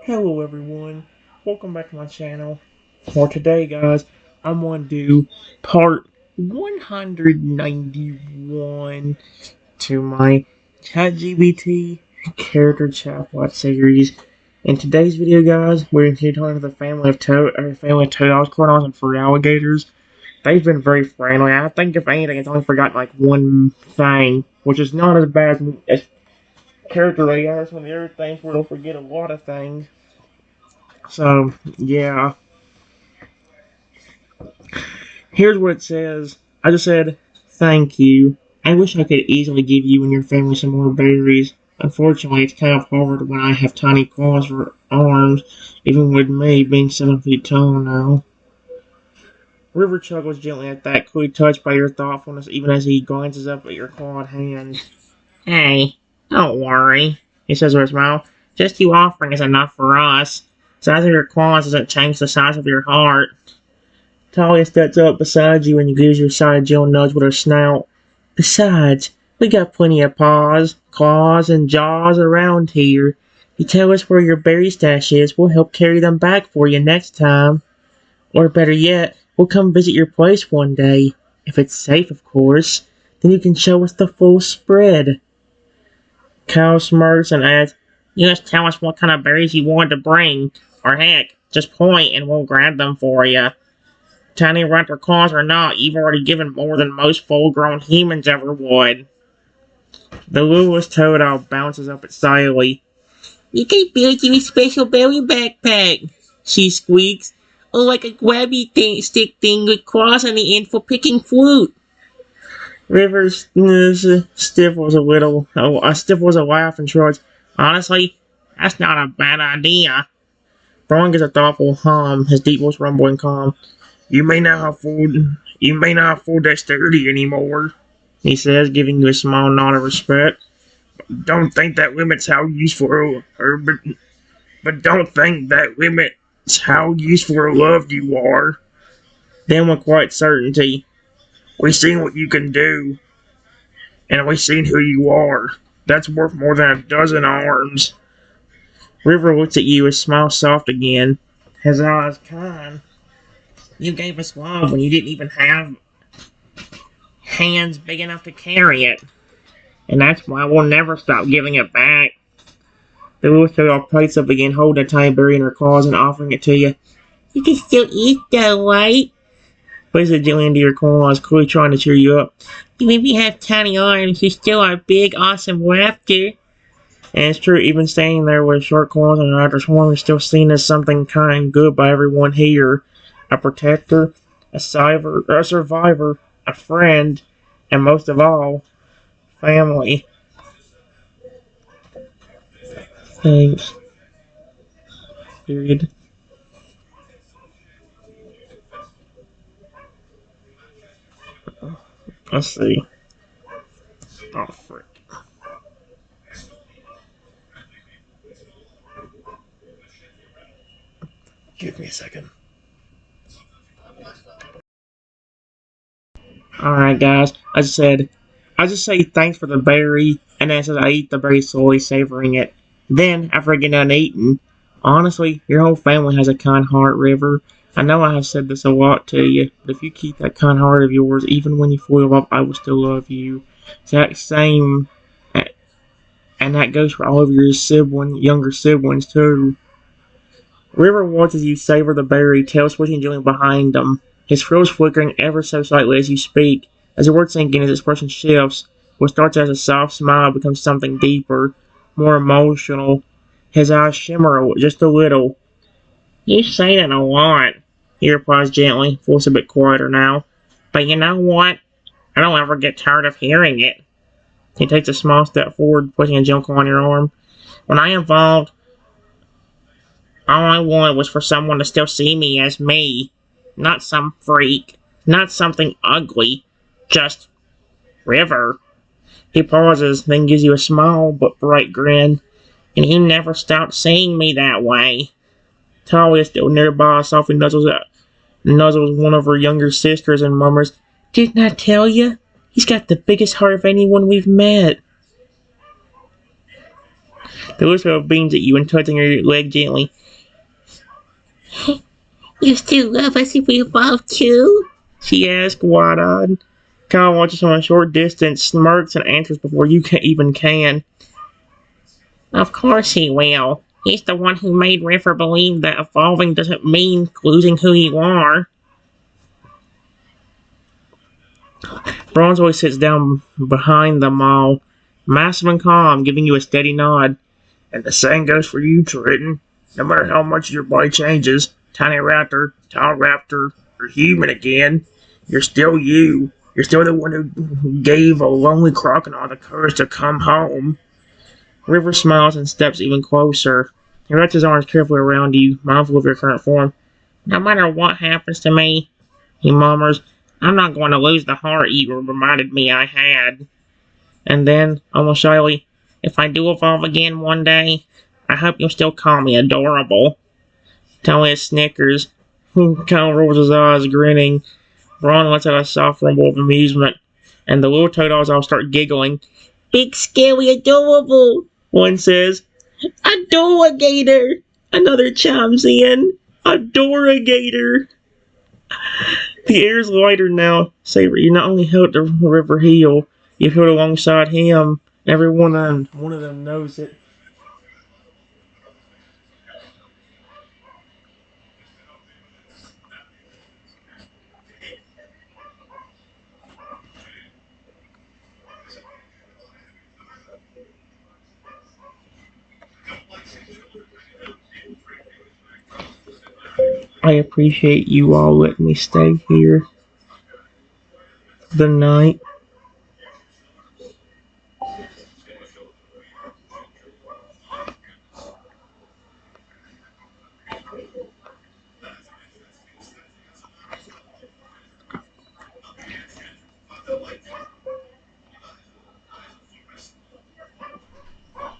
Hello everyone, welcome back to my channel. For today guys, I'm going to do part 191 to my ChatGPT Character Chatbot series. In today's video guys, we're going to be talking to the family of toads, corners, and fur alligators. They've been very friendly. I think if anything, it's only forgotten like one thing, which is not as bad as character AI. Some of the other things where they'll forget a lot of things. So, yeah. Here's what it says. I just said, thank you. I wish I could easily give you and your family some more berries. Unfortunately, it's kind of hard when I have tiny claws for arms, even with me being 7 feet tall now. River chuckles gently at that, clearly touched by your thoughtfulness, even as he glances up at your clawed hands. Hey, don't worry, he says with a smile. Just you offering is enough for us. The size of your claws doesn't change the size of your heart. Talia steps up beside you and you gives your side gentle nudge with her snout. Besides, we got plenty of paws, claws, and jaws around here. You tell us where your berry stash is, we'll help carry them back for you next time. Or better yet, we'll come visit your place one day. If it's safe, of course. Then you can show us the full spread. Kyle smirks and adds, you just tell us what kind of berries you want to bring. Or heck, just point and we'll grab them for you. Tiny raptor claws or not, you've already given more than most full-grown humans ever would. The littlest toad owl bounces up excitedly. You can build you a special berry backpack, she squeaks. Or like a grabby stick thing with claws on the end for picking fruit. Rivers stifles a little. Stifles a laugh and shrugs. Honestly, that's not a bad idea. Braun gives a thoughtful hum, his deep voice rumbling calm. You may not have full dexterity anymore, he says, giving you a small nod of respect. Don't think that limits how useful but don't think that limits how useful or loved you are. Then with quiet certainty, we've seen what you can do, and we've seen who you are. That's worth more than a dozen arms. River looks at you, his smile soft again, his eyes kind. You gave us love when you didn't even have hands big enough to carry it. And that's why we'll never stop giving it back. The little toad plates up again, holding a tiny berry in her claws and offering it to you. You can still eat though, right? Places it gently into your claws, clearly trying to cheer you up. Even if you have tiny arms, you still are big, awesome raptor. And it's true, even standing there with short claws and an raptor's horn is still seen as something kind and good by everyone here. A protector, a survivor, a friend, and most of all, family. Thanks. Period. Let's see. Oh, frick. Give me a second. Alright, guys. I just say thanks for the berry, and then it says I eat the berry slowly, savoring it. Then, after I get done eating, honestly, your whole family has a kind heart, River. I know I have said this a lot to you, but if you keep that kind heart of yours, even when you foil up, I will still love you. It's that same, and that goes for all of your younger siblings, too. River watches you savor the berry, tail switching gently behind him, his frills flickering ever so slightly as you speak. As the words sink in, his expression shifts. What starts as a soft smile becomes something deeper, more emotional. His eyes shimmer just a little. You say that a lot, he replies gently, voice a bit quieter now. But you know what? I don't ever get tired of hearing it. He takes a small step forward, placing a gentle on your arm. When I evolved, all I wanted was for someone to still see me as me. Not some freak. Not something ugly. Just River. He pauses, then gives you a small but bright grin. And you never stopped seeing me that way. Talia is still nearby, softly nuzzles one of her younger sisters and murmurs, Didn't I tell you? He's got the biggest heart of anyone we've met. The little turtle beams at you and touching your leg gently. You still love us if we evolve too? She asked, wide-eyed. Kyle watches from a short distance, smirks, and answers before you even can. Of course he will. He's the one who made River believe that evolving doesn't mean losing who you are. Bronzeboy sits down behind them all, massive and calm, giving you a steady nod. And the same goes for you, Triton. No matter how much your body changes, tiny raptor, tall raptor, or human again, you're still you. You're still the one who gave a lonely crocodile the courage to come home. River smiles and steps even closer. He wraps his arms carefully around you, mindful of your current form. No matter what happens to me, he murmurs, I'm not going to lose the heart you reminded me I had. And then, almost shyly, if I do evolve again one day, I hope you'll still call me adorable. Talia snickers. Kyle rolls his eyes, grinning. Ron lets out a soft rumble of amusement, and the little toads all start giggling. Big, scary, adorable, one says. Adorigator, another chimes in. Adorigator. The air's lighter now. Saber, you not only helped the river heal, you've healed alongside him. Everyone and one of them knows it. I appreciate you all letting me stay here the night.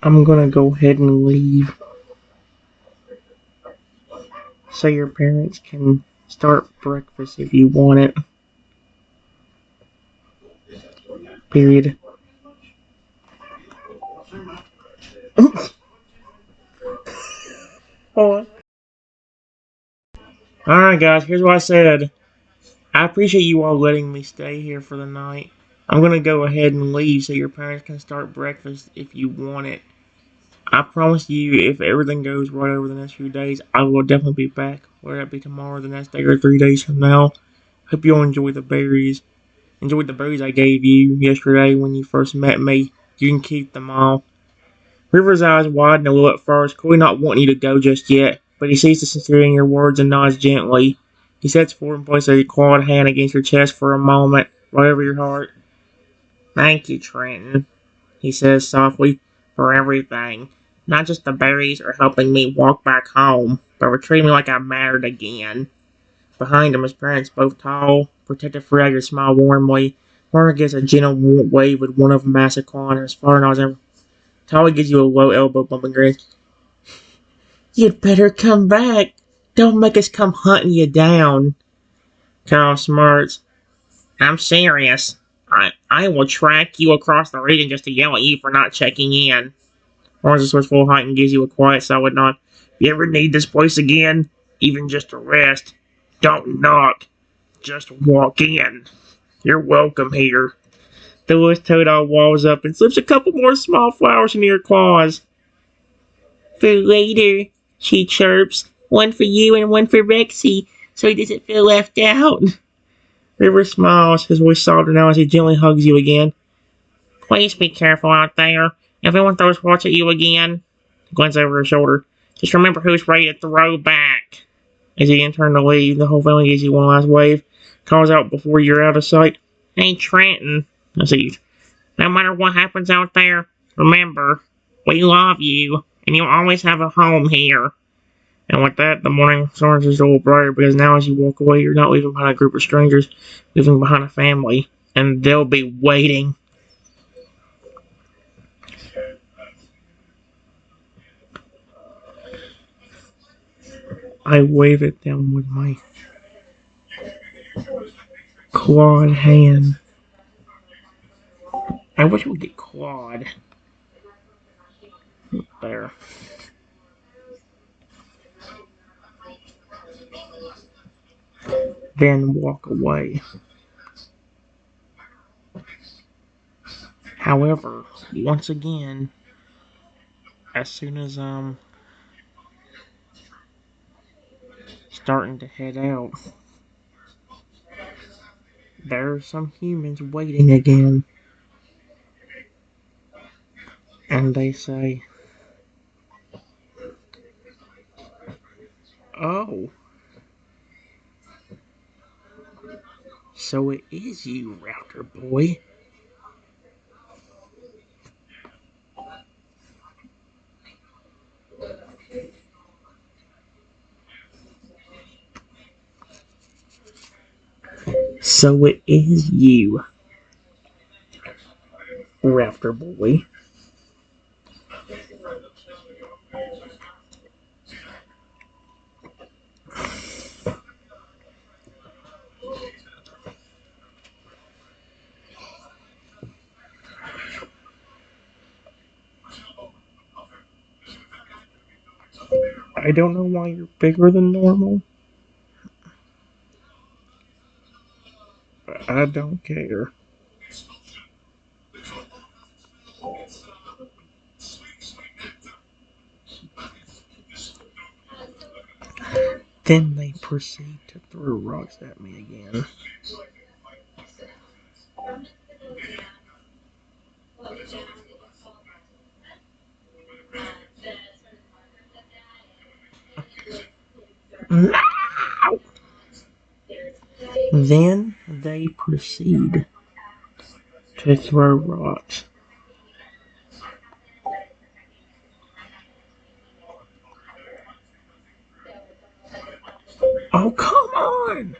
I'm gonna go ahead and leave so your parents can start breakfast if you want it. Period. Hold on. Alright, guys, here's what I said. I appreciate you all letting me stay here for the night. I'm gonna go ahead and leave so your parents can start breakfast if you want it. I promise you, if everything goes right over the next few days, I will definitely be back. Whether it be tomorrow, the next day, or 3 days from now. Hope you all enjoy the berries. Enjoyed the berries I gave you yesterday when you first met me. You can keep them all. River's eyes widen a little at first, clearly not wanting you to go just yet, but he sees the sincerity in your words and nods gently. He sets forward and places a clawed hand against your chest for a moment, right over your heart. Thank you, Trenton, he says softly, for everything. Not just the berries or helping me walk back home, but for treating me like I mattered again. Behind him, his parents, both tall, protective figures, smile warmly. Warner gives a gentle wave with one of them massive claw in his far nose. Tolly gives you a low elbow bump and grins. You'd better come back. Don't make us come hunting you down. Kyle smarts. I'm serious. I will track you across the region just to yell at you for not checking in. Orange switch full height and gives you a quiet, solid nod. If you ever need this place again, even just to rest, don't knock. Just walk in. You're welcome here. The little toad all walls up and slips a couple more small flowers into your claws. For later, she chirps. One for you and one for Rexy, so he doesn't feel left out. River smiles, his voice softer now as he gently hugs you again. Please be careful out there. If anyone throws rocks at you again, he glances over her shoulder. Just remember who's ready to throw back. As he turns to leave, the whole family gives you one last wave. Calls out before you're out of sight. Hey, Trenton. I see. No matter what happens out there, remember, we love you, and you'll always have a home here. And with that, the morning stars is a little brighter because now as you walk away, you're not leaving behind a group of strangers, leaving behind a family, and they'll be waiting. I wave at them with my clawed hand. I wish we could get clawed. there. Then walk away. However, once again, as soon as I'm starting to head out, there are some humans waiting again. And they say, "Oh, so it is you, Router Boy." So it is you, Router Boy. I don't know why you're bigger than normal, but I don't care. Then they proceed to throw rocks at me again. No! Then they proceed to throw rocks. Oh, come on!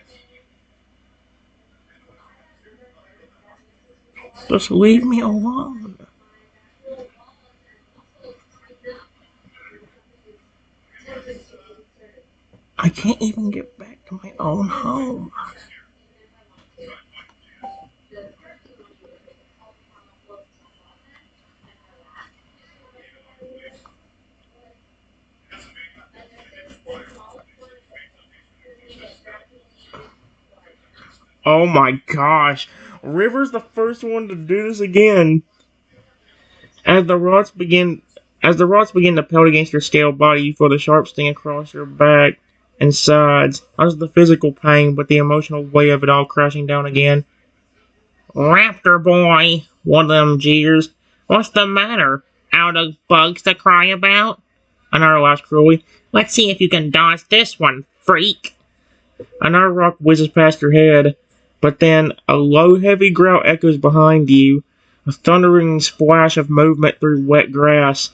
Just leave me alone. I can't even get back to my own home. Oh my gosh. River's the first one to do this again. As the rods begin to pelt against your scaled body, you feel the sharp sting across your back and sides. Not just the physical pain, but the emotional weight of it all crashing down again. "Raptor boy," one of them jeers. "What's the matter? Out of bugs to cry about?" Another laughs cruelly. "Let's see if you can dodge this one, freak." Another rock whizzes past your head, but then a low, heavy growl echoes behind you, a thundering splash of movement through wet grass,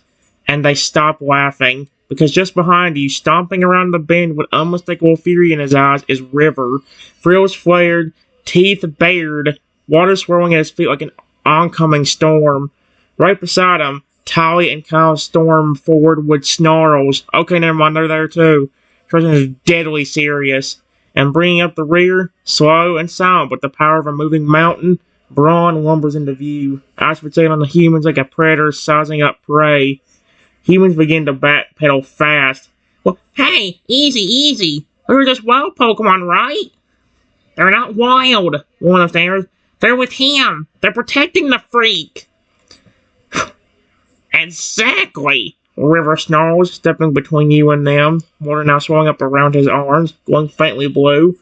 and they stop laughing, because just behind you, stomping around the bend with unmistakable fury in his eyes, is River. Frills flared, teeth bared, water swirling at his feet like an oncoming storm. Right beside him, Tally and Kyle storm forward with snarls. Okay, never mind, they're there too. Person is deadly serious. And bringing up the rear, slow and silent with the power of a moving mountain, Brawn lumbers into view, eyes fixated on the humans like a predator sizing up prey. Humans begin to backpedal fast. "Well, hey, easy, easy. They're just wild Pokemon, right?" "They're not wild," one of them stares. "They're with him. They're protecting the freak." "Exactly," River snarls, stepping between you and them, water now swelling up around his arms, glowing faintly blue.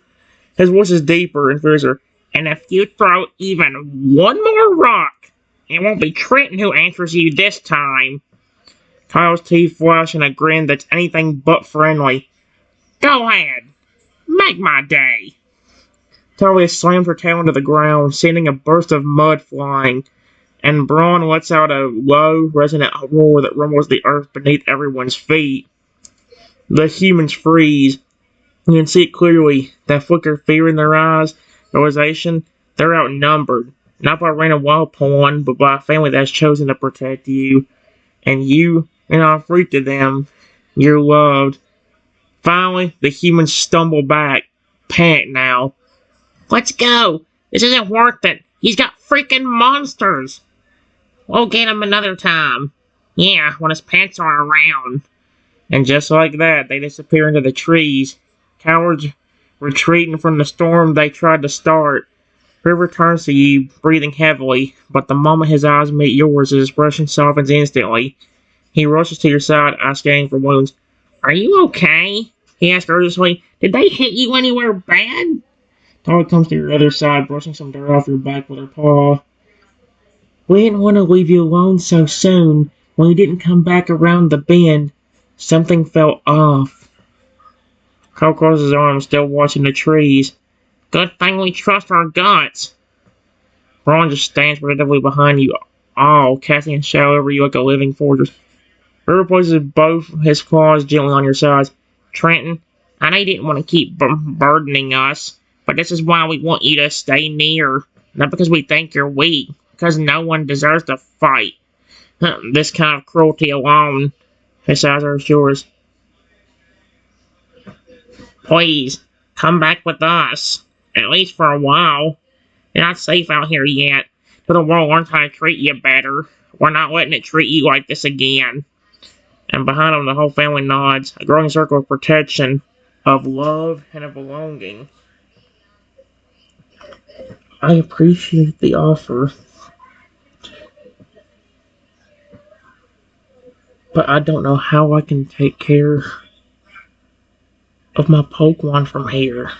His voice is deeper and fiercer. "And if you throw even one more rock, it won't be Trenton who answers you this time." Kyle's teeth flash in a grin that's anything but friendly. "Go ahead. Make my day." Talia slams her tail into the ground, sending a burst of mud flying, and Braun lets out a low, resonant roar that rumbles the earth beneath everyone's feet. The humans freeze. You can see it clearly, that flicker of fear in their eyes, realization they're outnumbered, not by random wild pawn, but by a family that's chosen to protect you. And you are not free to them. You're loved. Finally, the humans stumble back, panicked now. "Let's go! This isn't worth it! He's got freaking monsters! We'll get him another time." Yeah, when his pets are around. And just like that, they disappear into the trees. Cowards retreating from the storm they tried to start. River turns to you, breathing heavily, but the moment his eyes meet yours, his expression softens instantly. He rushes to your side, scanning for wounds. Are you okay? He asks urgently. Did they hit you anywhere bad? Tara comes to your other side, brushing some dirt off your back with her paw. We didn't want to leave you alone so soon. When you didn't come back around the bend, something felt off. Carl crosses his arms, still watching the trees. Good thing we trust our guts. Ron just stands predictably behind you, all casting a shadow over you like a living fortress. River places both his claws gently on your sides. Trenton, I know you didn't want to keep burdening us, but this is why we want you to stay near. Not because we think you're weak, because no one deserves to fight. This kind of cruelty alone. His eyes are yours. Please, come back with us. At least for a while. You're not safe out here yet. Till the world learns how to treat you better. We're not letting it treat you like this again. And behind him, the whole family nods. A growing circle of protection, of love, and of belonging. I appreciate the offer, but I don't know how I can take care of my Pokemon from here.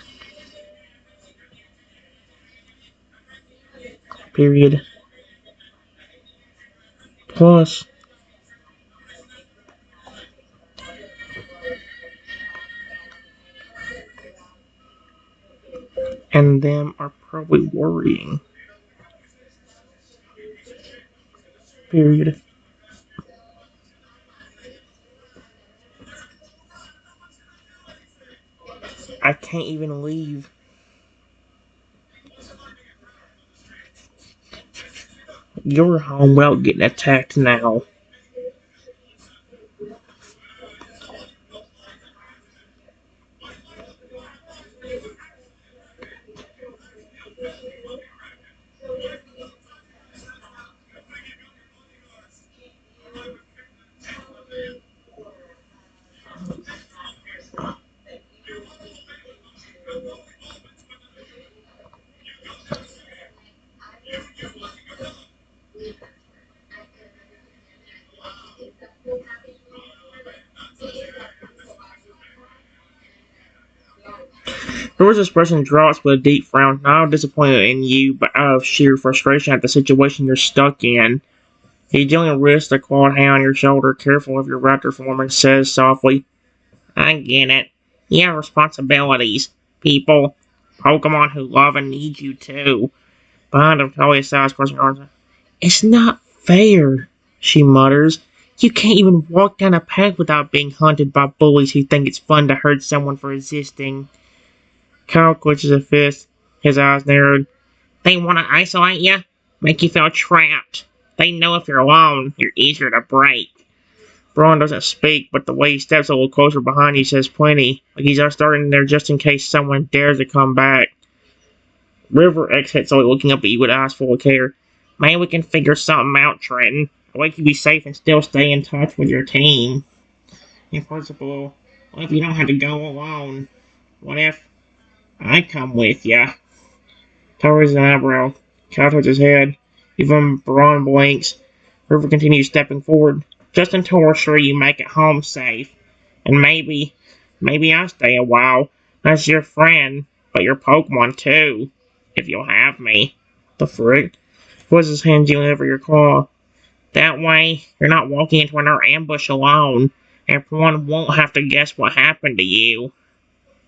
Period. Plus, and them are probably worrying. Period. I can't even leave. You're home without getting attacked now. Dora's expression drops with a deep frown, not out of disappointment in you, but out of sheer frustration at the situation you're stuck in. He gently rests a clawed hand on your shoulder, careful of your raptor form, and says softly, I get it. You have responsibilities. People. Pokemon who love and need you too. Behind him, Talia sighs, crossing her arms. It's not fair, she mutters. You can't even walk down a path without being hunted by bullies who think it's fun to hurt someone for resisting. Kyle clenches a fist, his eyes narrowed. They want to isolate you? Make you feel trapped. They know if you're alone, you're easier to break. Braun doesn't speak, but the way he steps a little closer behind you says plenty, like he's starting there just in case someone dares to come back. River exits, slowly looking up at you with eyes full of care. Maybe we can figure something out, Trenton. A way you be safe and still stay in touch with your team. In principle, what if you don't have to go alone? What if I come with ya? Towers his eyebrow. Kyle touches his head. Even Braun blinks. River continues stepping forward. Just until we're sure you make it home safe. And maybe I'll stay a while. Not as your friend, but your Pokemon too. If you'll have me. The frick? Puts his hand gently over your claw. That way, you're not walking into another ambush alone. Everyone won't have to guess what happened to you.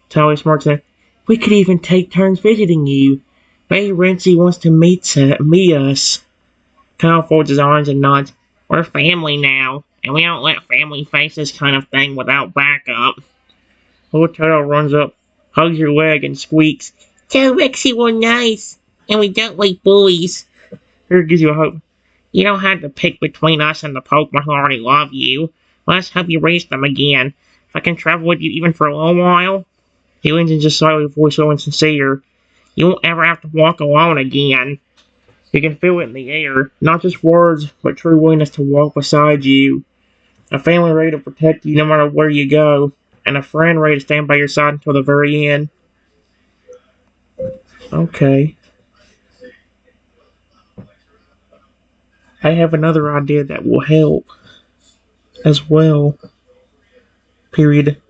Tally smirks at, we could even take turns visiting you. Maybe Rincey wants to meet us. Kyle folds his arms and nods. We're family now, and we don't let family face this kind of thing without backup. Little Turtle runs up, hugs your leg, and squeaks, Tell Rexy we're nice, and we don't like bullies. Here gives you a hope. You don't have to pick between us and the Pokemon who already love you. Let's help you reach them again. If I can travel with you even for a little while. He leans in just slightly, voice low and sincere. You won't ever have to walk alone again. You can feel it in the air, not just words, but true willingness to walk beside you. A family ready to protect you no matter where you go, and a friend ready to stand by your side until the very end. Okay. I have another idea that will help as well. Period.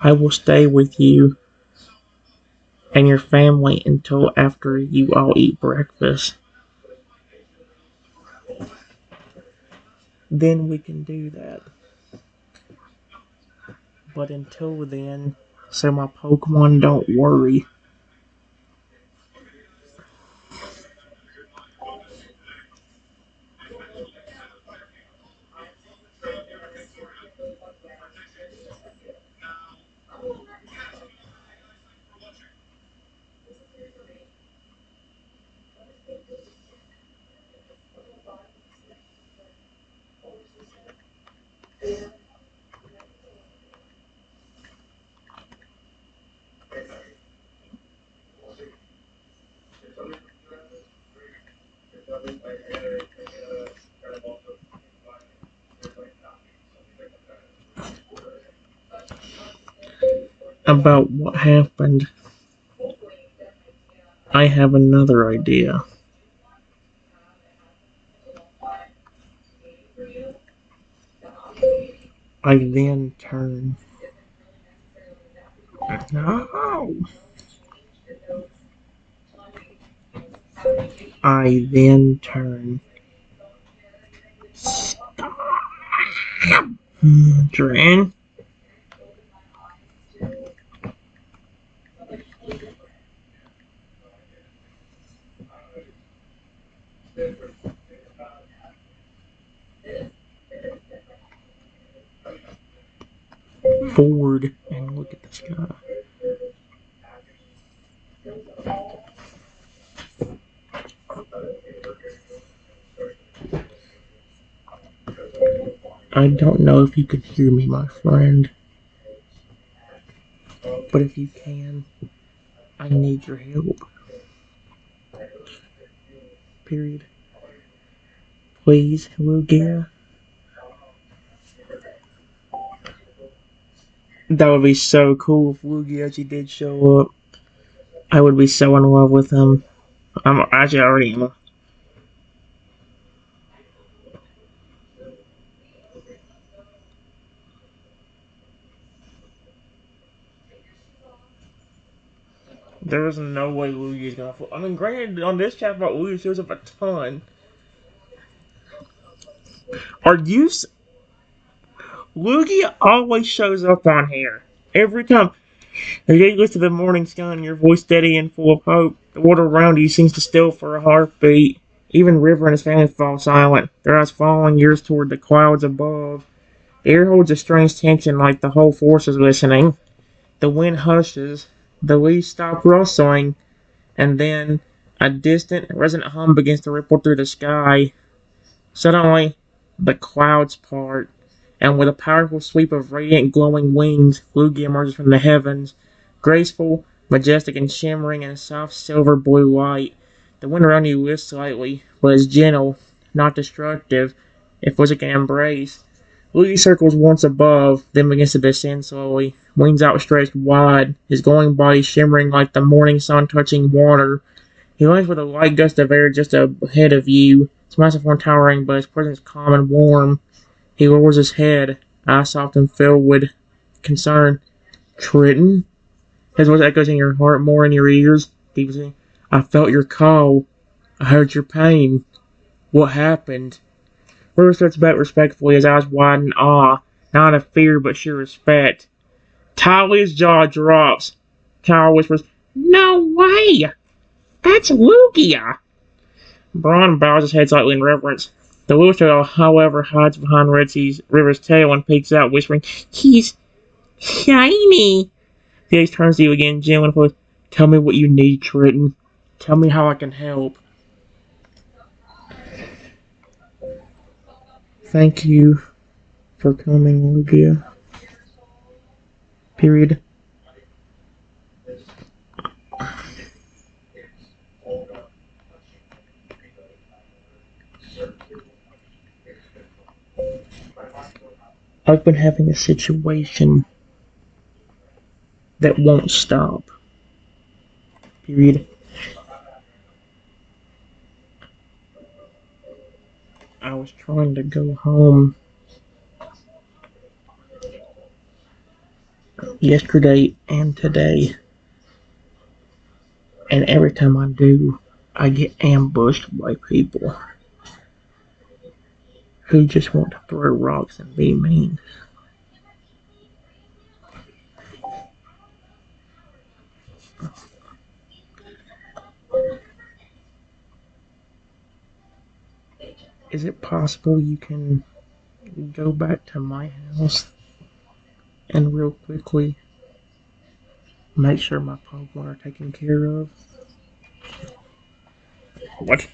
I will stay with you and your family until after you all eat breakfast. Then we can do that. But until then, so my Pokemon don't worry. About what happened, I have another idea. I then turn. No! I then turn. Drain. Forward and look at the sky. I don't know if you can hear me, my friend, but if you can, I need your help. Period. Please, Lugia. That would be so cool if Lugia actually did show up. I would be so in love with him. I'm actually already am. There's no way Lugia's gonna. I mean, granted, on this chapter, Lugia shows up a ton. Are you? Lugia always shows up on here every time. As you look to the morning sky and your voice steady and full of hope, the world around you seems to still for a heartbeat. Even River and his family fall silent, their eyes following yours toward the clouds above. The air holds a strange tension like the whole force is listening. The wind hushes, the leaves stop rustling, and then a distant, resonant hum begins to ripple through the sky. Suddenly, the clouds part, and with a powerful sweep of radiant, glowing wings, Lugia emerges from the heavens, graceful, majestic, and shimmering in a soft silver blue light. The wind around you lifts slightly, but is gentle, not destructive. It feels like an embrace. Lugia circles once above, then begins to descend slowly, wings outstretched wide, his glowing body shimmering like the morning sun touching water. He lands with a light gust of air just ahead of you. His massive form towering, but his presence calm and warm. He lowers his head, eyes soft and filled with concern. Triton? His voice echoes in your heart, more in your ears. Deeply, I felt your call. I heard your pain. What happened? River steps back respectfully, his eyes wide in awe, not of fear but sheer respect. Talia's jaw drops. Talia whispers, No way! That's Lugia! Braun bows his head slightly in reverence. The little turtle, however, hides behind River's tail and peeks out, whispering, He's shiny! The ace turns to you again, gently, and goes, Tell me what you need, Triton. Tell me how I can help. Thank you for coming, Lugia. Period. I've been having a situation that won't stop. Period. I was trying to go home yesterday and today, and every time I do, I get ambushed by people who just want to throw rocks and be mean. Is it possible you can go back to my house and real quickly make sure my Pokemon are taken care of? What?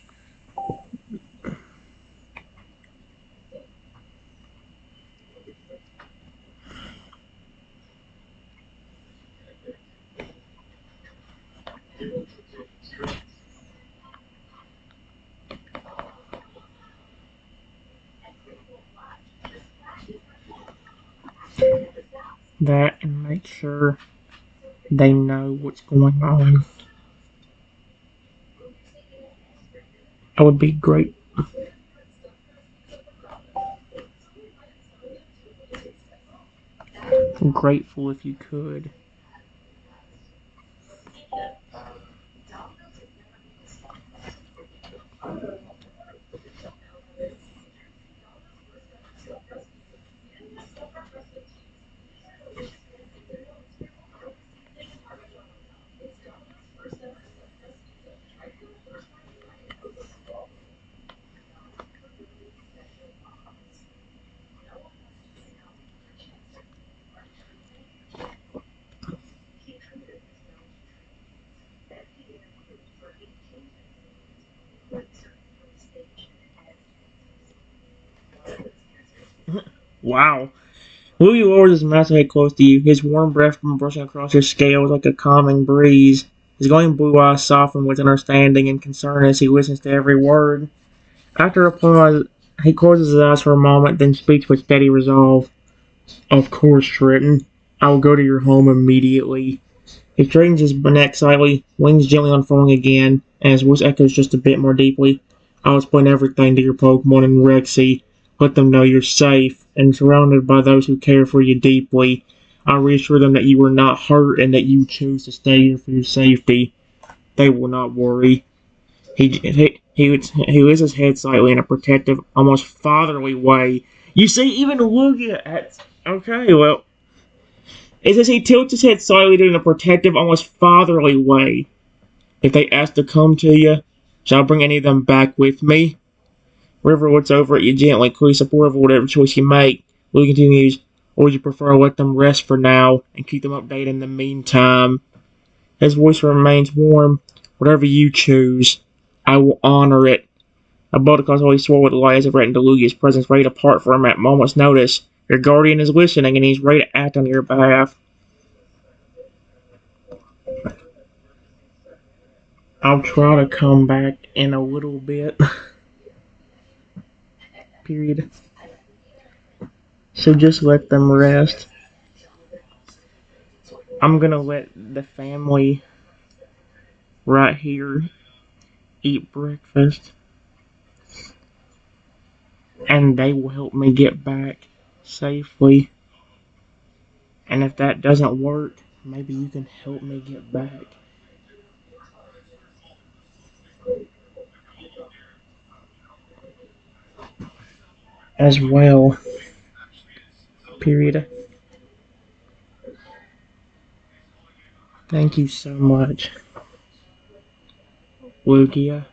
That and make sure they know what's going on. I would be grateful if you could. Wow. Louis lowers his massive head close to you, his warm breath brushing across his scales like a calming breeze. His glowing blue eyes soften with understanding and concern as he listens to every word. After a pause, he closes his eyes for a moment, then speaks with steady resolve. Of course, Trenton. I will go to your home immediately. He straightens his neck slightly, wings gently unfurling again, and his voice echoes just a bit more deeply. I'll explain everything to your Pokemon and Rexy. Let them know you're safe and surrounded by those who care for you deeply. I'll reassure them that you are not hurt and that you choose to stay here for your safety. They will not worry. He lifts his head slightly in a protective, almost fatherly way. You see, even looking at... Okay, well... It's as he tilts his head slightly in a protective, almost fatherly way. If they ask to come to you, shall I bring any of them back with me? River looks over at you gently, clearly supportive of whatever choice you make. Louis continues, or would you prefer to let them rest for now and keep them updated in the meantime? His voice remains warm. Whatever you choose, I will honor it. A Buttercup always swore with light as if threatened to lose his presence ready to part for him at moment's notice. Your guardian is listening and he's ready to act on your behalf. I'll try to come back in a little bit. Period. So just let them rest. I'm gonna let the family right here eat breakfast, and they will help me get back safely. And if that doesn't work, maybe you can help me get back as well. Period. Thank you so much, Lugia.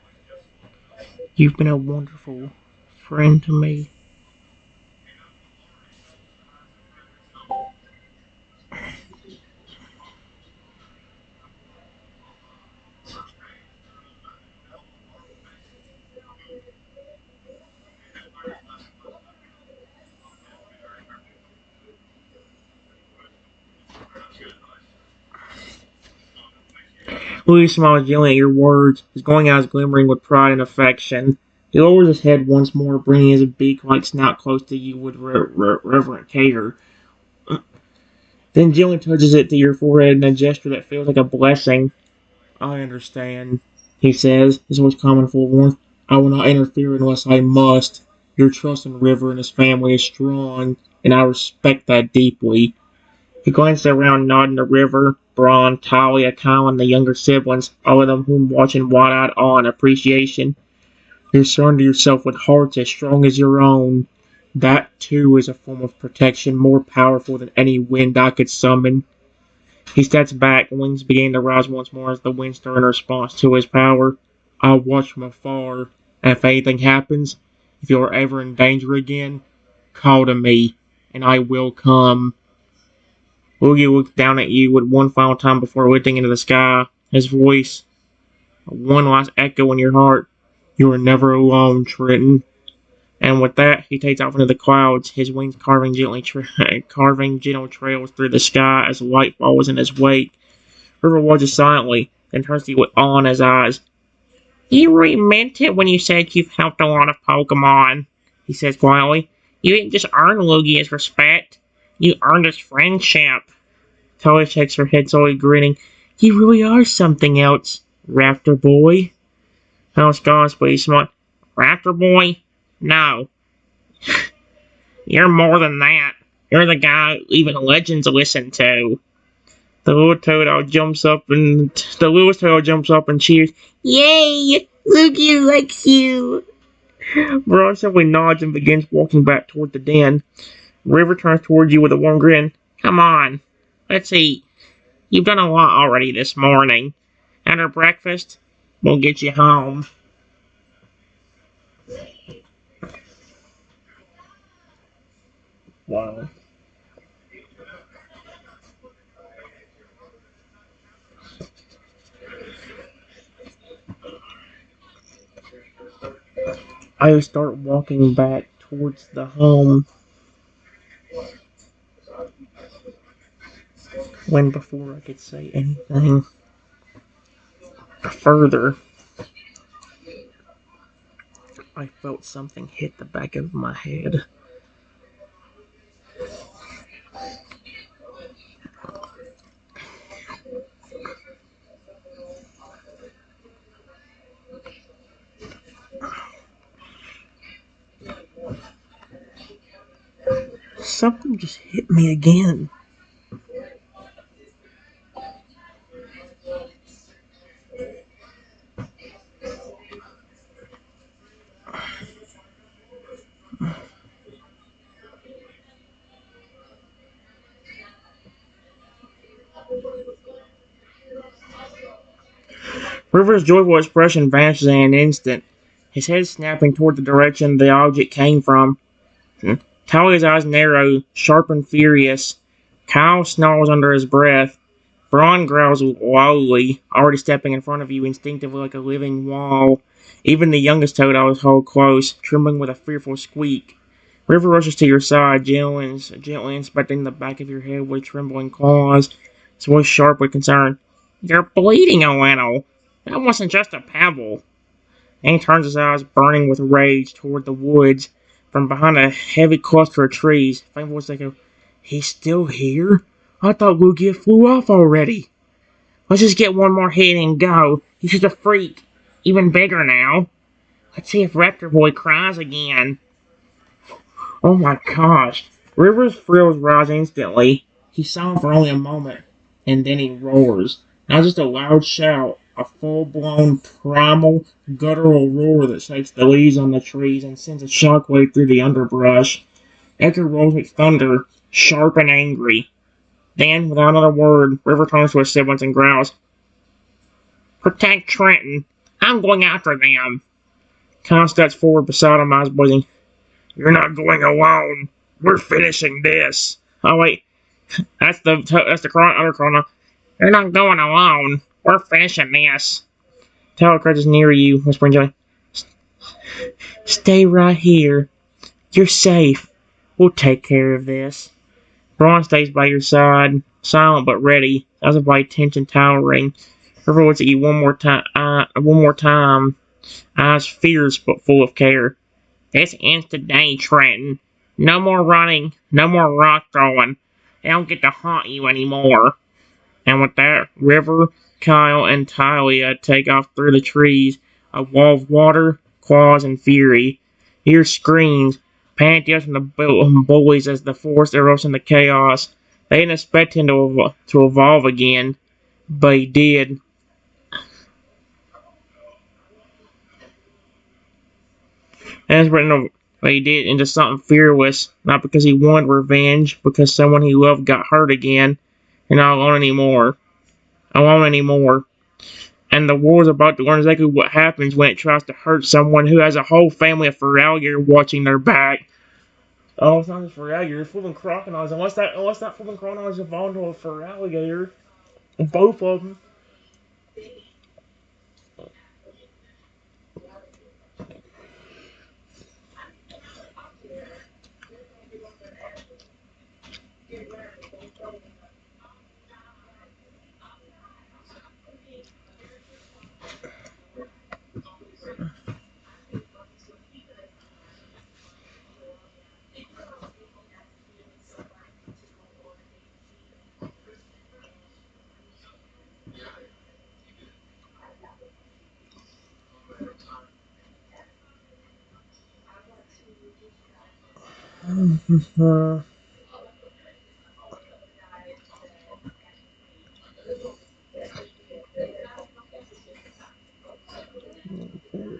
You've been a wonderful friend to me. Louis smiles gently at your words, his glowing eyes glimmering with pride and affection. He lowers his head once more, bringing his beak-like snout close to you with reverent care. Then gently touches it to your forehead in a gesture that feels like a blessing. I understand, he says, his voice calm and full of warmth. I will not interfere unless I must. Your trust in River and his family is strong, and I respect that deeply. He glances around, nodding to River, Braun, Talia, Kyle, and the younger siblings, all of them whom watch in wide-eyed awe and appreciation. You surrender yourself with hearts as strong as your own. That, too, is a form of protection more powerful than any wind I could summon. He steps back, wings beginning to rise once more as the wind stir in response to his power. I'll watch from afar, and if anything happens, if you are ever in danger again, call to me, and I will come. Oogie looks down at you with one final time before lifting into the sky, his voice, one last echo in your heart. You are never alone, Trenton. And with that, he takes off into the clouds, his wings carving gentle trails through the sky as light follows in his wake. River watches silently, then turns to you with awe in his eyes. You really meant it when you said you've helped a lot of Pokemon, he says quietly. You didn't just earn Lugia's respect, you earned his friendship. Talia shakes her head slowly, grinning. You really are something else, Raptor Boy. I was gone, but he smiled. Raptor Boy? No. You're more than that. You're the guy even legends listen to. The little Toto jumps up and cheers. Yay! Lugia likes you. Braun simply nods and begins walking back toward the den. River turns toward you with a warm grin. Come on, let's eat. You've done a lot already this morning. After breakfast, we'll get you home. Wow. I start walking back towards the home when before I could say anything further, I felt something hit the back of my head. Something just hit me again. River's joyful expression vanishes in an instant, his head snapping toward the direction the object came from. Talia's eyes narrow, sharp and furious. Kyle snarls under his breath. Braun growls lowly, already stepping in front of you instinctively like a living wall. Even the youngest Toto is held close, trembling with a fearful squeak. River rushes to your side, gently inspecting the back of your head with trembling claws, his voice sharp with concern. You're bleeding a little. That wasn't just a pebble. And he turns his eyes, burning with rage, toward the woods. From behind a heavy cluster of trees, faint voice echo, He's still here? I thought Lugia flew off already. Let's just get one more hit and go. He's just a freak. Even bigger now. Let's see if Raptor Boy cries again. Oh my gosh. River's frills rise instantly. He's silent for only a moment, and then he roars. Not just a loud shout, a full-blown, primal, guttural roar that shakes the leaves on the trees and sends a shockwave through the underbrush. Echo rolls like thunder, sharp and angry. Then, without another word, River turns to his siblings and growls, Protect Trenton. I'm going after them. Kyle steps forward beside him, eyes blazing. You're not going alone. We're finishing this. Oh wait, that's the other Chrono. You're not going alone. We're finishing this. Tower crouches near you, whispering gently, Stay right here. You're safe. We'll take care of this. Braun stays by your side, silent but ready, as if by tension towering. River looks at you one more time. eyes fierce but full of care. This ends today, Trenton. No more running, no more rock throwing. They don't get to haunt you anymore. And with that, River, Kyle, and Talia take off through the trees, a wall of water, claws, and fury. Hear screams, panic yells from the bullies as the force erupts into chaos. They didn't expect him to evolve again, but he did. As written, but he did into something fearless, not because he wanted revenge, because someone he loved got hurt again, and not alone anymore. Alone anymore. And the war is about to learn exactly what happens when it tries to hurt someone who has a whole family of Feraligatr watching their back. Oh, it's not just Feraligatr, it's flipping crocodiles. Unless that flipping crocodiles evolved into a Feraligatr. Both of them.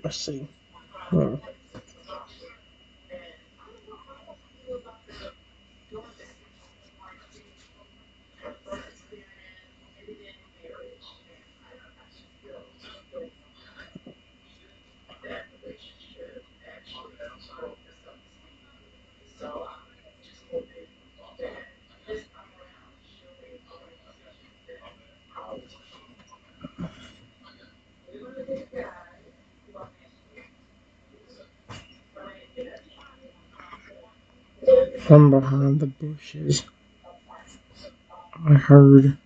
Let's see. From behind the bushes, I heard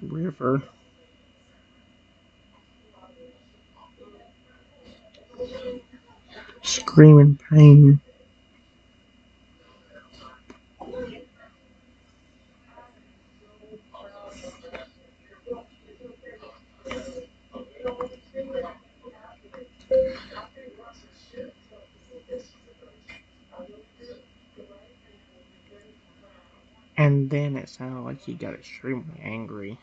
River scream in pain. And then it sounded like he got extremely angry.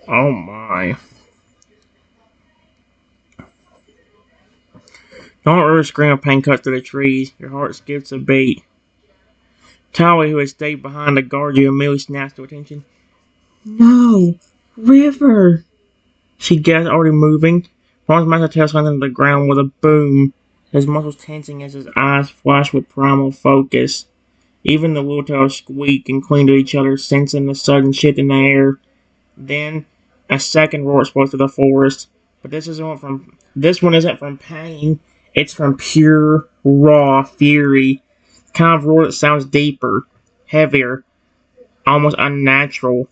Oh my. Don't ever scream of pain cut through the trees. Your heart skips a beat. Talia, who had stayed behind to guard you, immediately snaps to attention. No! River! She gasped, already moving. Ron's massive tail slammed into the ground with a boom, his muscles tensing as his eyes flashed with primal focus. Even the little tails squeaked and cling to each other, sensing the sudden shift in the air. Then, a second roar exploded through the forest. But this one isn't from pain. It's from pure, raw fury. The kind of roar that sounds deeper, heavier, almost unnatural.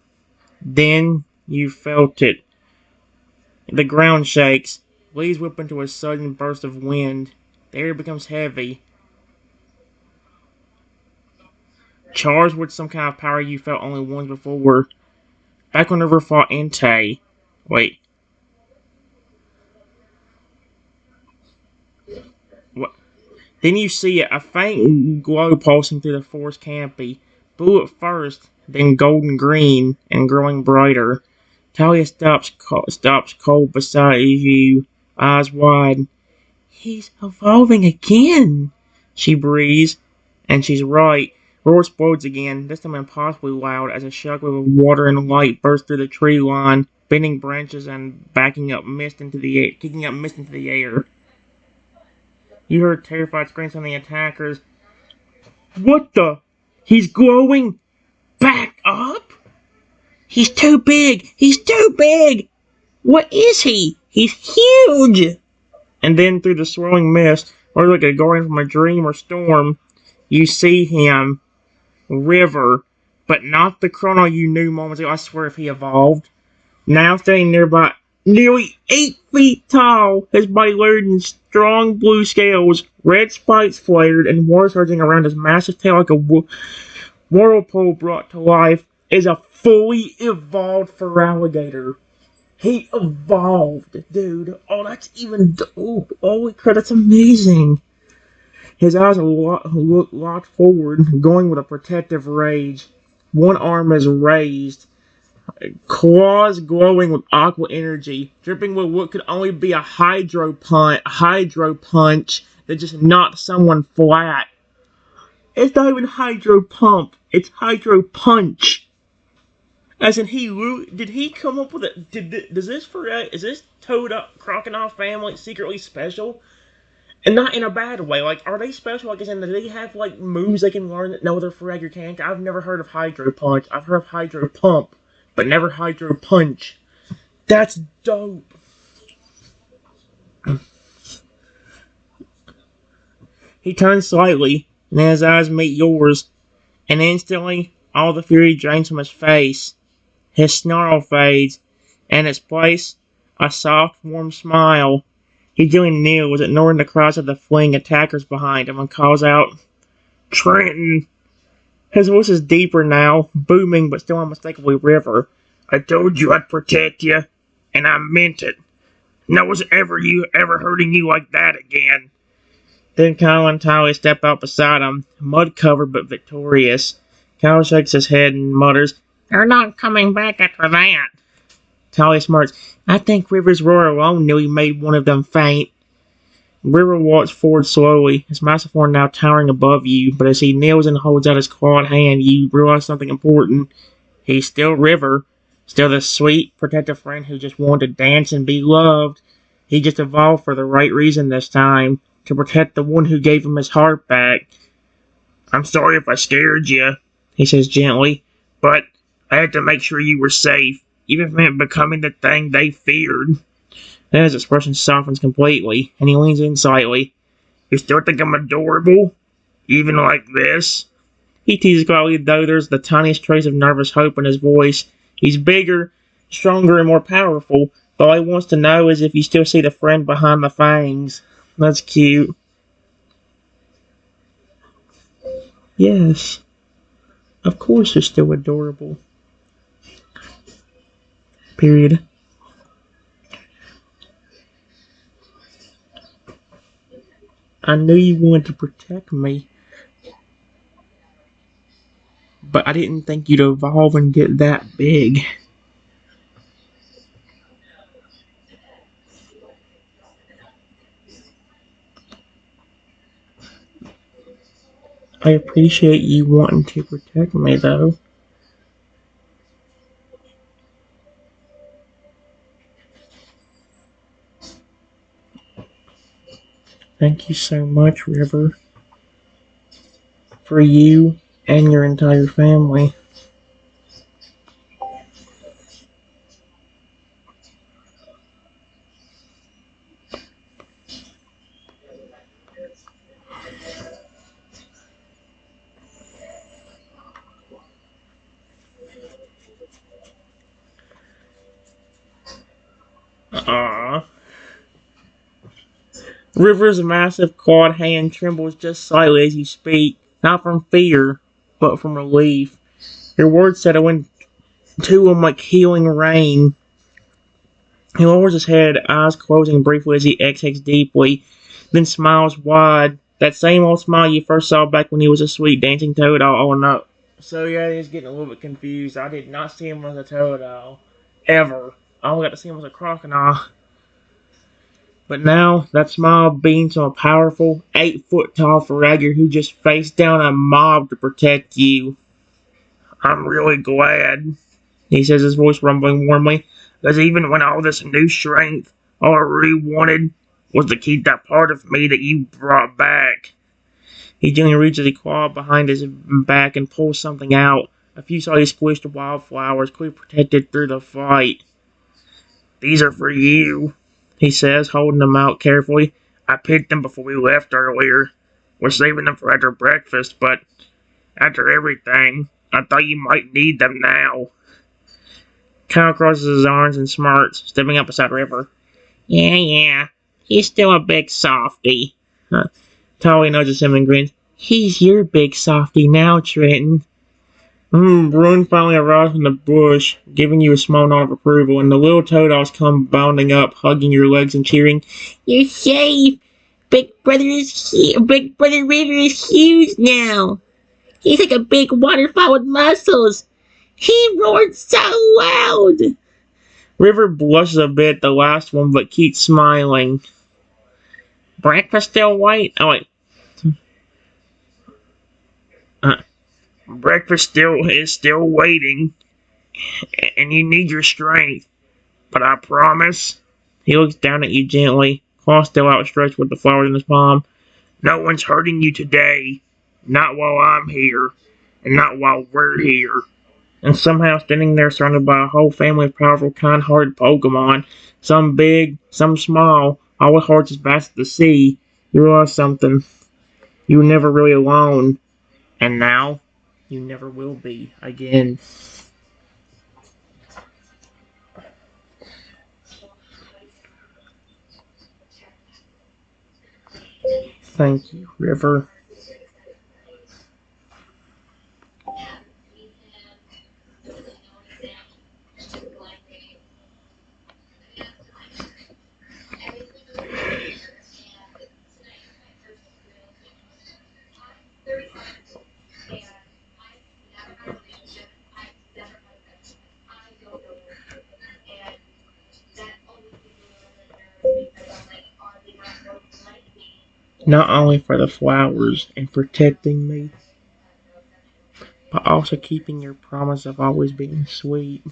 Then you felt it. The ground shakes. Leaves whip into a sudden burst of wind. The air becomes heavy. Charged with some kind of power you felt only once before. Back when River fought Entei. Wait. What? Then you see it, a faint glow pulsing through the forest canopy. Blue at first, then golden green, and growing brighter. Talia stops cold beside you, eyes wide. He's evolving again, she breathes. And she's right. Roar explodes again, this time impossibly loud, as a shockwave of water and light bursts through the tree line, bending branches and kicking up mist into the air. You heard terrified screams from the attackers. What the? He's glowing back up? He's too big! He's too big! What is he? He's huge! And then through the swirling mist, or like a guardian from a dream or storm, you see him, River, but not the Chrono you knew moments ago. I swear if he evolved. Now standing nearby, nearly 8 feet tall, his body loaded in strong blue scales, red spikes flared, and water surging around his massive tail like a whirlpool brought to life, is a fully evolved Feraligatr. He evolved, dude. Oh, that's even dope. Holy crap, that's amazing. His eyes are locked forward, going with a protective rage. One arm is raised, claws glowing with aqua energy, dripping with what could only be a hydro punch that just knocked someone flat. It's not even hydro pump, it's hydro punch. As in, did he come up with it? Is this Toad Up Crocodile family secretly special? And not in a bad way. Like, are they special? Like, as in, do they have, like, moves they can learn that no other Feraligatr can? I've never heard of Hydro Punch. I've heard of Hydro Pump, but never Hydro Punch. That's dope. He turns slightly, and his eyes meet yours, and instantly, all the fury drains from his face. His snarl fades, and in its place, a soft, warm smile. He gently kneels, ignoring the cries of the fleeing attackers behind him, and calls out, "Trenton!" His voice is deeper now, booming but still unmistakably river. "I told you I'd protect you, and I meant it. No one's ever hurting you like that again." Then Kyle and Tally step out beside him, mud-covered but victorious. Kyle shakes his head and mutters, "They're not coming back after that." Tally smirks, "I think River's roar alone knew he made one of them faint." River walks forward slowly, his massive form now towering above you, but as he kneels and holds out his clawed hand, you realize something important. He's still River, still the sweet, protective friend who just wanted to dance and be loved. He just evolved for the right reason this time, to protect the one who gave him his heart back. "I'm sorry if I scared you," he says gently, "but I had to make sure you were safe, even if it meant becoming the thing they feared." Then his expression softens completely, and he leans in slightly. "You still think I'm adorable? Even like this?" He teases quietly, though there's the tiniest trace of nervous hope in his voice. He's bigger, stronger, and more powerful, but all he wants to know is if you still see the friend behind the fangs. That's cute. Yes, of course you're still adorable. Period. I knew you wanted to protect me, but I didn't think you'd evolve and get that big. I appreciate you wanting to protect me, though. Thank you so much, River, for you and your entire family. Aww. River's massive clawed hand trembles just slightly as you speak, not from fear, but from relief. Your words settle into him like healing rain. He lowers his head, eyes closing briefly as he exhales deeply, then smiles wide. That same old smile you first saw back when he was a sweet dancing toad. Oh no. So yeah, he's getting a little bit confused. I did not see him as a toad ever. I only got to see him as a crocodile. But now, that smile beams on a powerful, 8-foot tall Feraligatr who just faced down a mob to protect you. "I'm really glad," he says, his voice rumbling warmly, "because even when all this new strength, all I really wanted was to keep that part of me that you brought back." He gently reaches a claw behind his back and pulls something out. A few slightly squished wildflowers, clearly protected through the fight. "These are for you," he says, holding them out carefully. "I picked them before we left earlier. We're saving them for after breakfast, but after everything, I thought you might need them now. Kyle crosses his arms and smarts, stepping up beside River. Yeah, he's still a big softy. Tolly nudges him and grins. He's your big softy now, Trenton. Bruin finally arrives from the bush, giving you a small nod of approval, and the little toadogs come bounding up, hugging your legs and cheering, "You're safe! Big Brother is here! Big Brother River is huge now! He's like a big waterfall with muscles! He roared so loud!" River blushes a bit, the last one, but keeps smiling. Breakfast still wait? Oh, wait. Breakfast is still waiting, and you need your strength. But I promise. He looks down at you gently, claw still outstretched with the flowers in his palm. No one's hurting you today. Not while I'm here, and not while we're here. And somehow standing there surrounded by a whole family of powerful, kind-hearted Pokemon, some big, some small, all with hearts as vast as the sea, you realize something. You were never really alone. And now, you never will be again. Thank you, River. Not only for the flowers and protecting me, but also keeping your promise of always being sweet,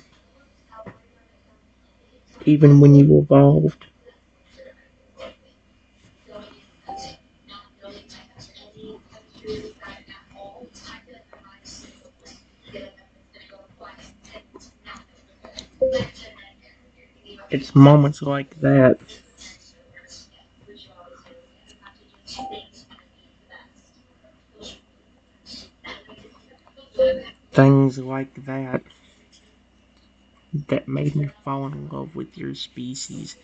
even when you evolved. It's moments like that. Things like that that made me fall in love with your species,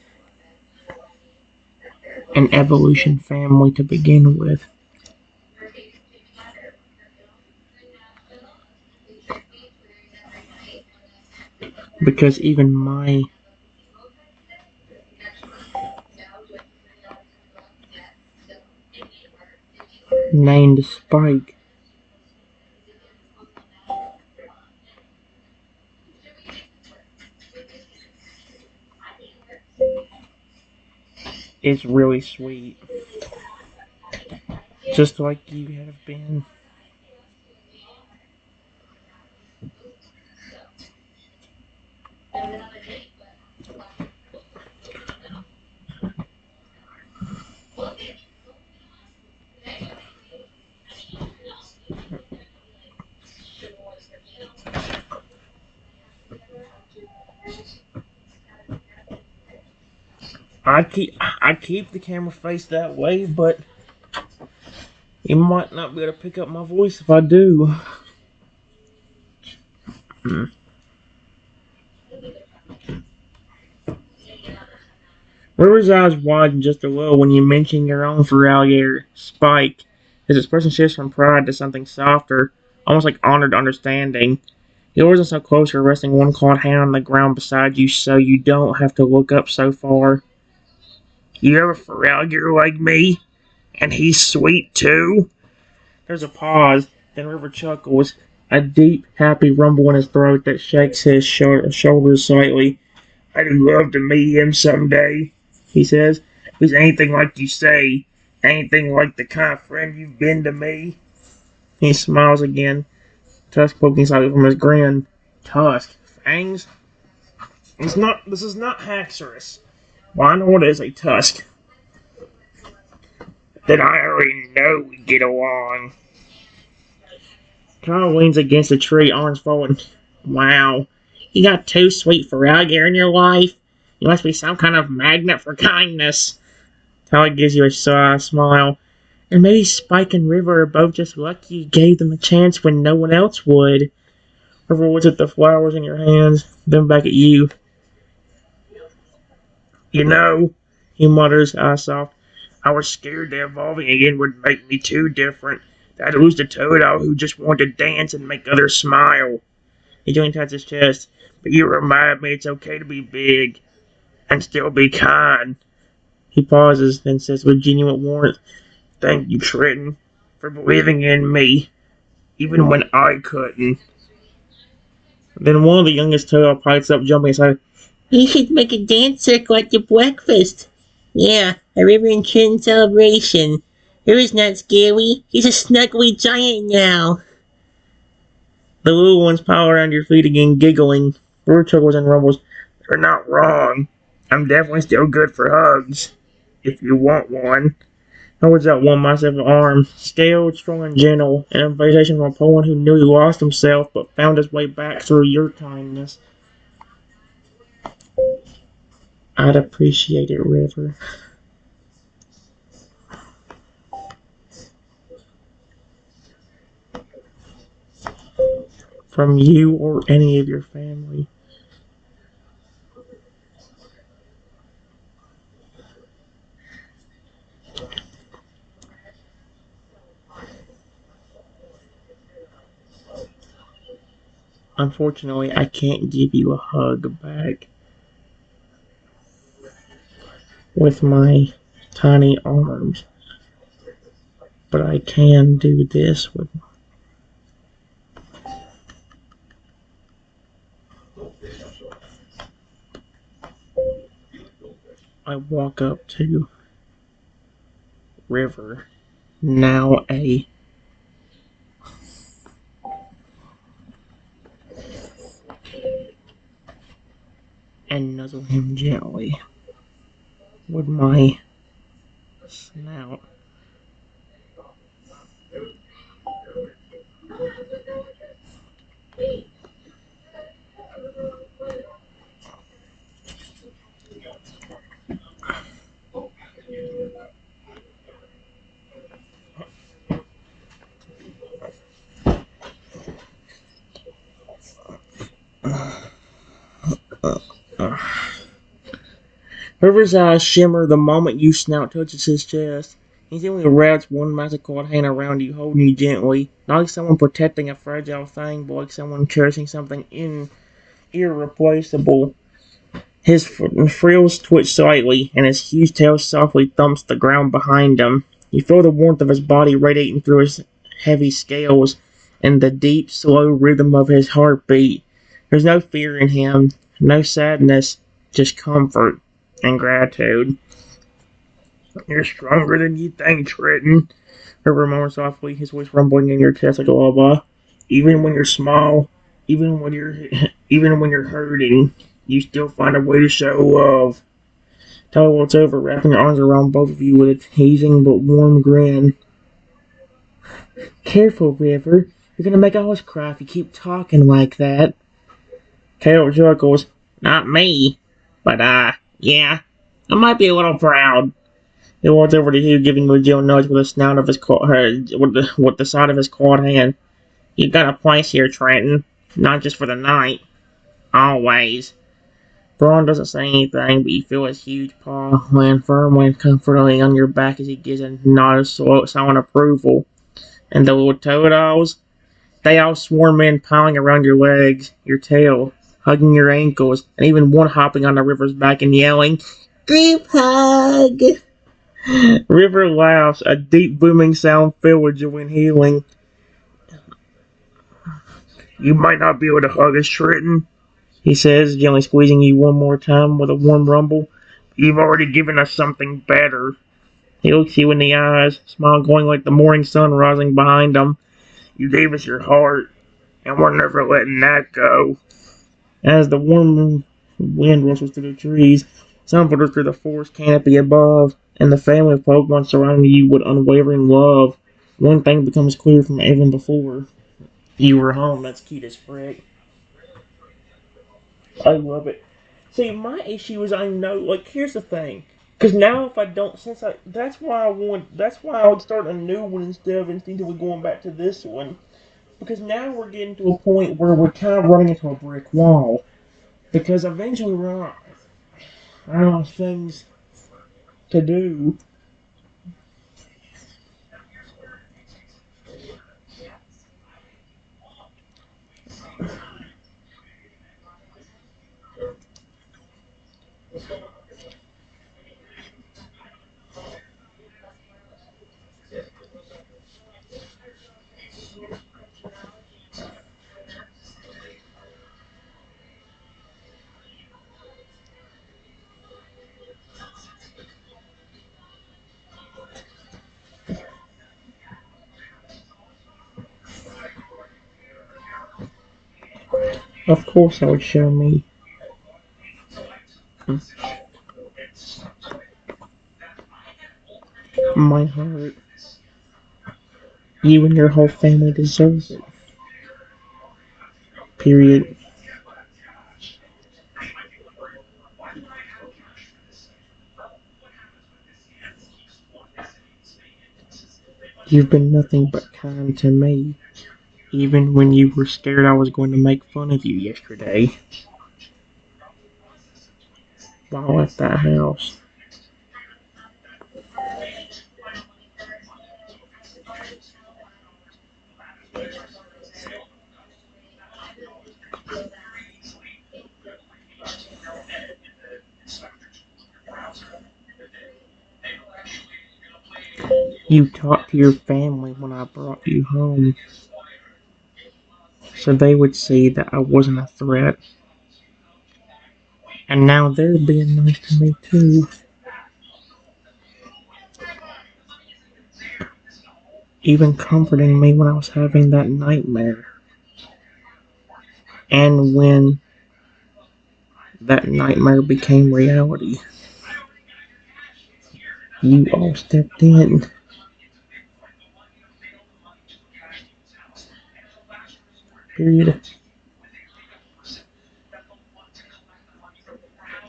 an evolution family to begin with. Because even my named Spike is really sweet, just like you have been. I keep the camera faced that way, but you might not be able to pick up my voice if I do. River's eyes widen just a little when you mention your own Feralier, Spike. His expression shifts from pride to something softer, almost like honored understanding. He lowers himself closer, resting one clawed hand on the ground beside you so you don't have to look up so far. You have a Feralier like me? And he's sweet too? There's a pause, then River chuckles, a deep, happy rumble in his throat that shakes his shoulders slightly. I'd love to meet him someday, he says. He's anything like you say, anything like the kind of friend you've been to me. He smiles again, Tusk poking slightly from his grin. Tusk? Fangs? This is not Haxorus. Well, I know what is a Tusk. Then I already know we get along. Kyle leans against a tree, arms folded. Wow. You got two sweet Feralier in your life? You must be some kind of magnet for kindness. Kyle gives you a sly smile. And maybe Spike and River are both just lucky you gave them a chance when no one else would. River looks at the flowers in your hands, then back at you. You know, he mutters, eyes soft, I was scared that evolving again would make me too different. That I'd lose the Toad who just wanted to dance and make others smile. He joins at his chest. But you remind me it's okay to be big and still be kind. He pauses, then says with genuine warmth, Thank you, Trenton, for believing in me, even when I couldn't. Then one of the youngest Toad pipes up, jumping aside. You should make a dance circle at your breakfast. Yeah, a River and Trenton celebration. River's not scary. He's a snuggly giant now. The little ones pile around your feet again, giggling. River chuckles and rumbles. You're not wrong. I'm definitely still good for hugs. If you want one. Holds out one massive arm, scaled, strong, and gentle, an invitation from a Poland who knew he lost himself but found his way back through your kindness. I'd appreciate it, River. From you or any of your family. Unfortunately, I can't give you a hug back with my tiny arms, but I can do this with. I walk up to River, now and nuzzle him gently with my snout. River's eyes shimmer the moment you snout touches his chest. He simply wraps one massive cold hand around you, holding you gently, not like someone protecting a fragile thing, but like someone cherishing something irreplaceable. His frills twitch slightly, and his huge tail softly thumps the ground behind him. You feel the warmth of his body radiating through his heavy scales, and the deep, slow rhythm of his heartbeat. There's no fear in him, no sadness, just comfort and gratitude. You're stronger than you think, Trenton. River murmurs softly, his voice rumbling in your chest like a lullaby. Even when you're small, even when you're even when you're hurting, you still find a way to show love. Tell her what's over, wrapping her arms around both of you with a teasing but warm grin. Careful, River. You're gonna make us cry if you keep talking like that. Taylor chuckles. Not me. But, yeah. I might be a little proud. He walks over to you, giving you a gentle nudge with the snout of his with the side of his clawed hand. You got a place here, Trenton. Not just for the night. Always. Braun doesn't say anything, but you feel his huge paw land firmly and comfortingly on your back as he gives a nod of silent approval. And the little toad they all swarm in, piling around your legs, your tail, hugging your ankles, and even one hopping on the River's back and yelling, Group hug! River laughs, a deep booming sound filled with joy and healing. You might not be able to hug us, Trenton, he says, gently squeezing you one more time with a warm rumble. You've already given us something better. He looks you in the eyes, smile glowing like the morning sun rising behind him. You gave us your heart, and we're never letting that go. As the warm wind rustles through the trees, sun filters through the forest canopy above, and the family of Pokemon surrounding you with unwavering love. One thing becomes clear from even before. You were home, that's cute as frick. I love it. See, my issue is I know, like, here's the thing. Because now if I don't, that's why I would start a new one instead of instinctively going back to this one. Because now we're getting to a point where we're kind of running into a brick wall. Because eventually we're running out of things to do. Of course, I would show me my heart. You and your whole family deserve it. Period. You've been nothing but kind to me. Even when you were scared I was going to make fun of you yesterday while at that house. You talked to your family when I brought you home, so they would see that I wasn't a threat. And now they're being nice to me too. Even comforting me when I was having that nightmare. And when that nightmare became reality, you all stepped in. Period.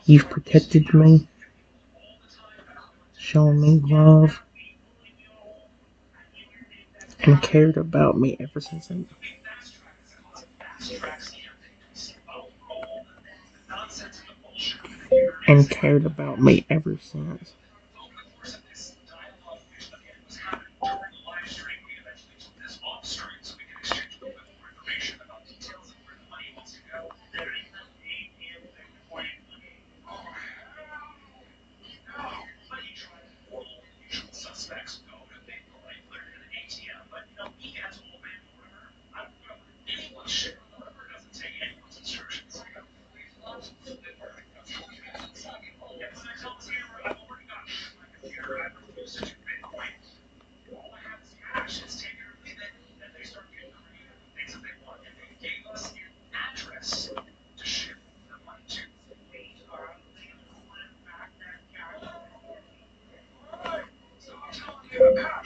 You've protected me, shown me love, and cared about me ever since and cared about me ever since.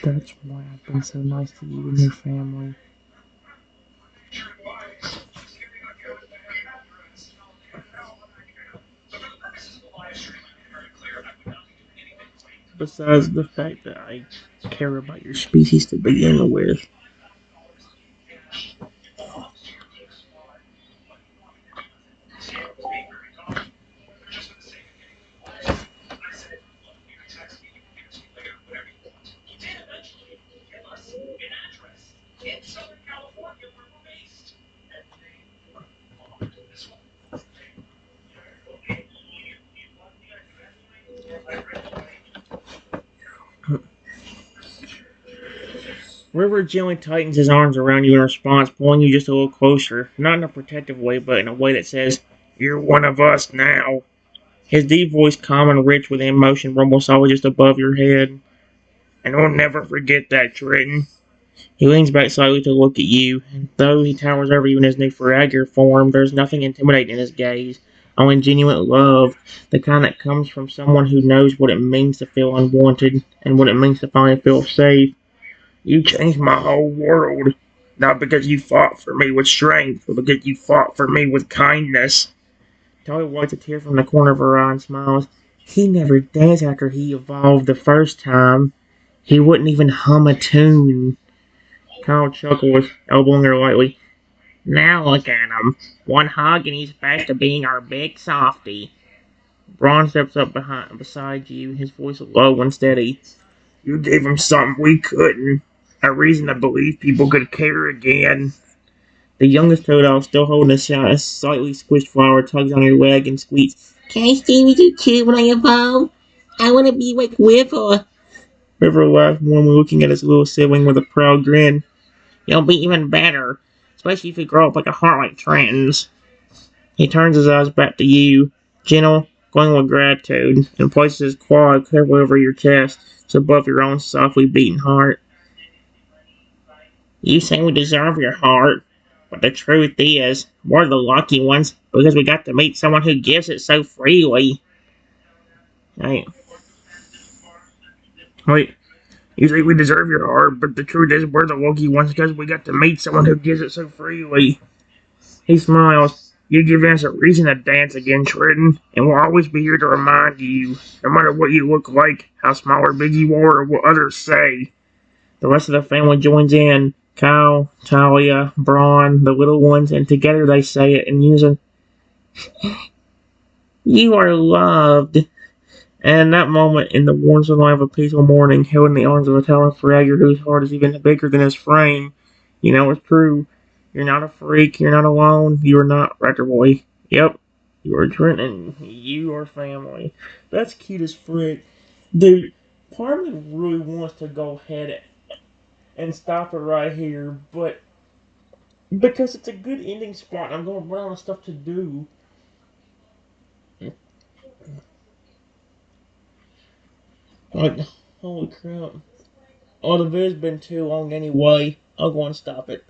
That's why I've been so nice to you and your family. Besides the fact that I care about your species to begin with. River gently tightens his arms around you in response, pulling you just a little closer, not in a protective way, but in a way that says, "You're one of us now." His deep voice, calm and rich with emotion, rumbles solid just above your head. "And I'll never forget that, Trenton." He leans back slightly to look at you, and though he towers over you in his new Faragir form, there's nothing intimidating in his gaze, only genuine love, the kind that comes from someone who knows what it means to feel unwanted, and what it means to finally feel safe. "You changed my whole world, not because you fought for me with strength, but because you fought for me with kindness." Tali wipes a tear from the corner of her eye and smiles. "He never danced after he evolved the first time. He wouldn't even hum a tune. Kyle chuckles, elbowing her lightly. Now look at him. One hug and he's back to being our big softy. Braun steps up beside you, his voice low and steady. You gave him something we couldn't. A reason to believe people could care again. The youngest Toadle, still holding a slightly squished flower, tugs on your leg and squeaks, Can I stay with you too when I evolve? I want to be like River. River laughed warmly, looking at his little sibling with a proud grin. You'll be even better, especially if you grow up like a heart like Trenton's. He turns his eyes back to you, gentle, glowing with gratitude, and places his claw carefully over your chest, so above your own softly beating heart. You say we deserve your heart, but the truth is, we're the lucky ones because we got to meet someone who gives it so freely. Right. Wait, you say we deserve your heart, but the truth is, we're the lucky ones because we got to meet someone who gives it so freely. He smiles. You've given us a reason to dance again, Trenton, and we'll always be here to remind you, no matter what you look like, how small or big you are, or what others say. The rest of the family joins in. Kyle, Talia, Braun, the little ones, and together they say it in unison. You are loved. And in that moment, in the warm sunlight of a peaceful morning, held in the arms of a talented fragger whose heart is even bigger than his frame, you know it's true. You're not a freak. You're not alone. You are not Wrecker Boy. Yep. You are Trenton. You are family. That's cute as frick. Dude, part of me really wants to go ahead and stop it right here, but because it's a good ending spot, I'm going to run out of stuff to do. Like, holy crap. Oh, the video's been too long anyway. I'll go and stop it.